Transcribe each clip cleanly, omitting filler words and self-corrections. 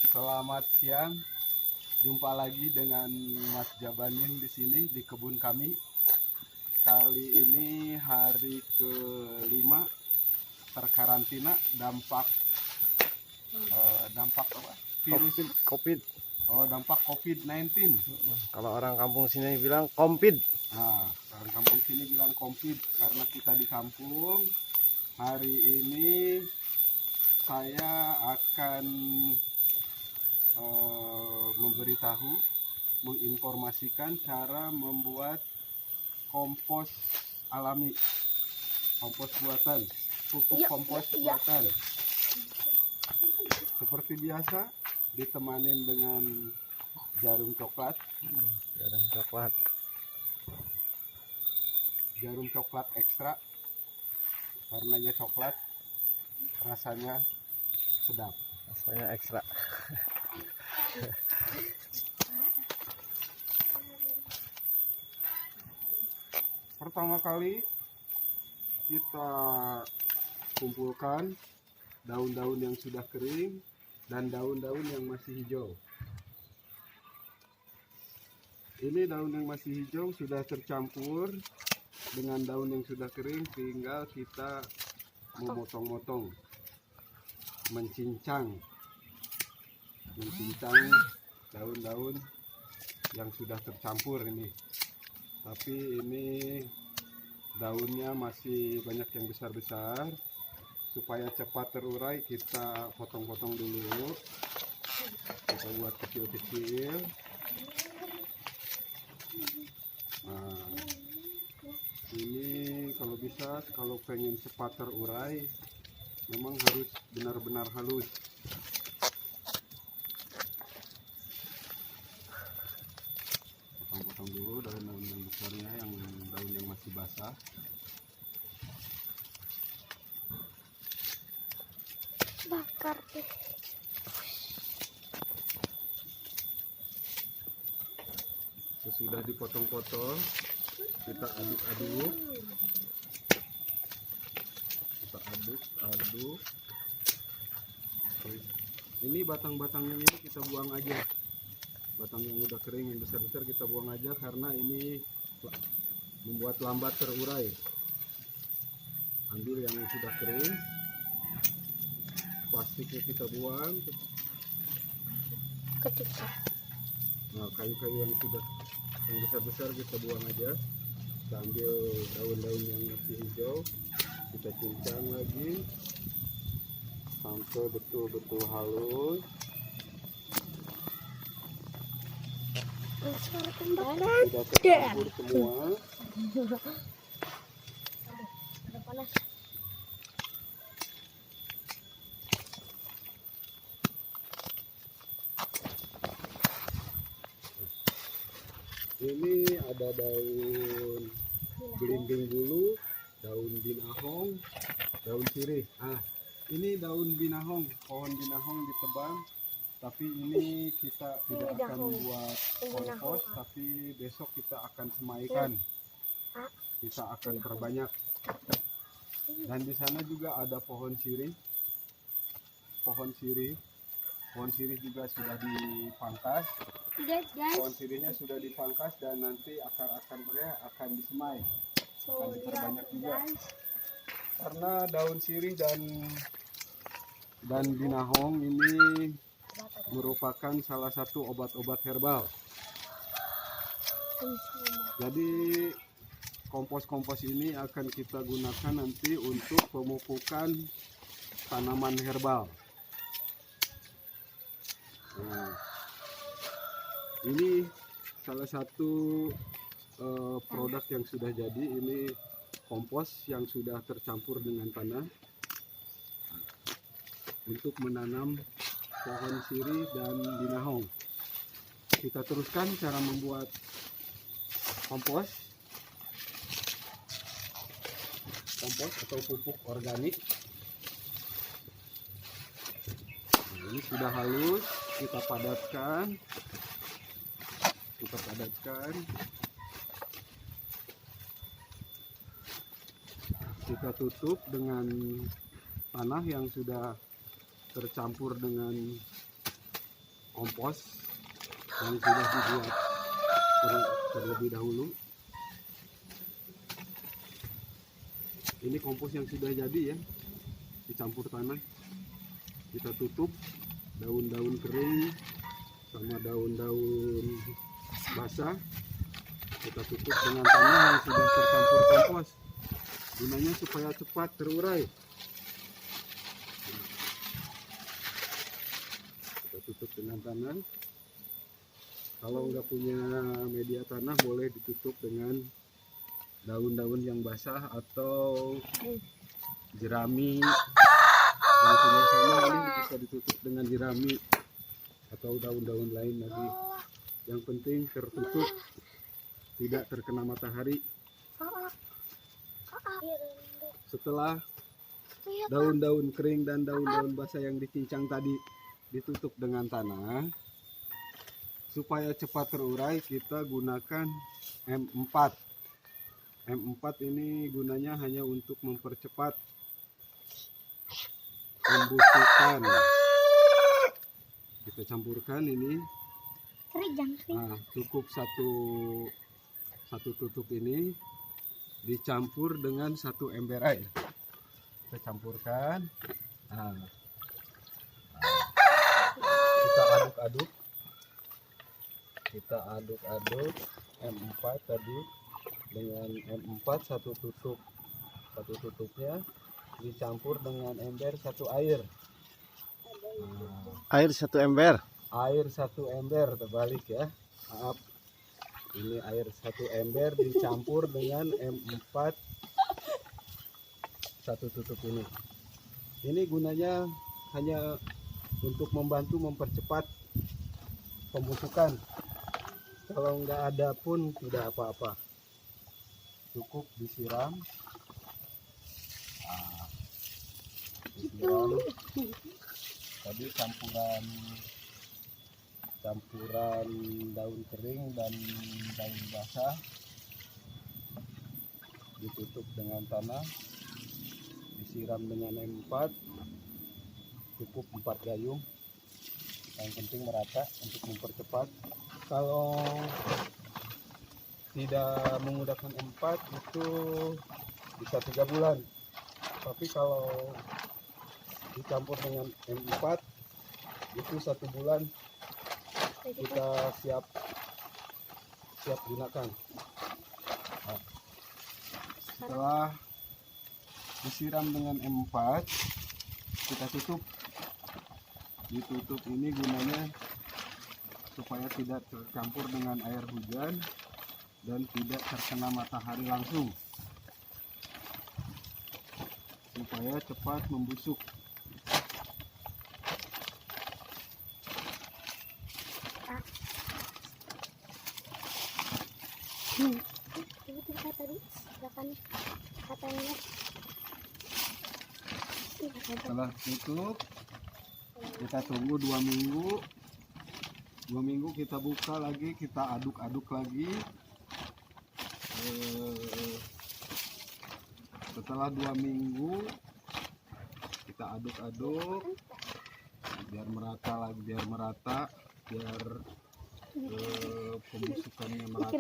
Selamat siang. Jumpa lagi dengan Mas Jabanin di sini di kebun kami. Kali ini hari ke-5 terkarantina dampak apa? Virus COVID. dampak COVID-19. Kalau orang kampung sini bilang COVID. Nah, orang kampung sini bilang COVID karena kita di kampung. Hari ini saya akan memberitahu, menginformasikan cara membuat kompos alami, kompos buatan, pupuk kompos buatan. Seperti biasa, ditemanin dengan jarum coklat. Jarum coklat ekstra, warnanya coklat, rasanya sedap. Rasanya ekstra. Pertama kali kita kumpulkan daun-daun yang sudah kering dan daun-daun yang masih hijau. Ini daun yang masih hijau sudah tercampur dengan daun yang sudah kering, tinggal kita memotong-motong, mencincang daun-daun yang sudah tercampur ini. Tapi ini daunnya masih banyak yang besar-besar. Supaya cepat terurai, kita potong-potong dulu. Kita buat kecil-kecil. Nah, ini kalau bisa, kalau pengen cepat terurai, memang harus benar-benar halus. Potong-potong dulu daun-daun yang besarnya, yang daun yang masih basah. Bakar deh. Sesudah dipotong-potong, kita aduk-aduk. Ini batang-batangnya ini kita buang aja. Batang yang udah kering, yang besar-besar kita buang aja karena ini membuat lambat terurai. Ambil yang sudah kering, plastiknya kita buang. Ketika Nah, kayu-kayu yang besar-besar kita buang aja. Kita ambil daun-daun yang masih hijau, kita cincang lagi sampai betul-betul halus. suara tembakan. Sudah tercampur semua. Ada panas. Ini ada daun belimbing bulu, daun binahong, daun sirih. Ini daun binahong, pohon binahong ditebang. Tapi ini kita tidak akan membuat kompos, tapi besok kita akan semaikan. Kita akan perbanyak. Dan di sana juga ada pohon sirih. Pohon sirih juga sudah dipangkas. Pohon sirihnya sudah dipangkas dan nanti akar-akarnya akan disemai. Akan diperbanyak juga. Karena daun sirih dan binahong ini merupakan salah satu obat-obat herbal. Jadi kompos-kompos ini akan kita gunakan nanti untuk pemupukan tanaman herbal. Nah, ini salah satu produk yang sudah jadi. Ini kompos yang sudah tercampur dengan tanah untuk menanam pohon sirih dan binahong. Kita teruskan cara membuat kompos atau pupuk organik. Nah, ini sudah halus, kita padatkan. Kita tutup dengan tanah yang sudah tercampur dengan kompos yang sudah dibuat terlebih dahulu. Ini kompos yang sudah jadi ya, dicampur tanah. Kita tutup daun-daun kering sama daun-daun basah. Kita tutup dengan tanah yang sudah tercampur kompos. Gunanya supaya cepat terurai. Kita tutup dengan tanah. Kalau nggak punya media tanah, boleh ditutup dengan daun-daun yang basah atau jerami. Yang punya sama ini bisa ditutup dengan jerami atau daun-daun lain lagi. Yang penting tertutup, tidak terkena matahari. Setelah daun-daun kering dan daun-daun basah yang dicincang tadi ditutup dengan tanah, supaya cepat terurai kita gunakan M4. M4 ini gunanya hanya untuk mempercepat pembusukan. Kita campurkan ini. Nah, cukup satu tutup ini dicampur dengan 1 ember air. Kita campurkan. Nah, kita aduk-aduk. Kita aduk-aduk M4 tadi dengan M4 satu tutupnya dicampur dengan ember 1 air. Nah, Air 1 ember. air 1 ember, terbalik ya, maaf, ini air 1 ember dicampur dengan M4 satu tutup ini gunanya hanya untuk membantu mempercepat pembusukan. Kalau nggak ada pun tidak apa-apa, cukup disiram. Nah, disiram tadi campuran daun kering dan daun basah, ditutup dengan tanah, disiram dengan M4, cukup 4 gayung, yang penting merata untuk mempercepat. Kalau tidak menggunakan M4 itu bisa 3 bulan, tapi kalau dicampur dengan M4 itu 1 bulan kita siap gunakan. Nah, setelah disiram dengan M4 kita tutup. Ditutup ini gunanya supaya tidak tercampur dengan air hujan dan tidak terkena matahari langsung, supaya cepat membusuk. Itu tadi katanya. Setelah tutup kita tunggu 2 minggu. 2 minggu kita buka lagi, kita aduk-aduk lagi. Setelah 2 minggu kita aduk-aduk biar merata, biar pembusukannya merata.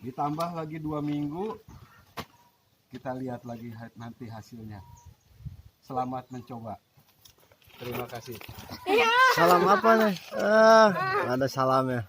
Ditambah lagi 2 minggu, kita lihat lagi nanti hasilnya. Selamat mencoba. Terima kasih. Salam apa nih? Ada salamnya.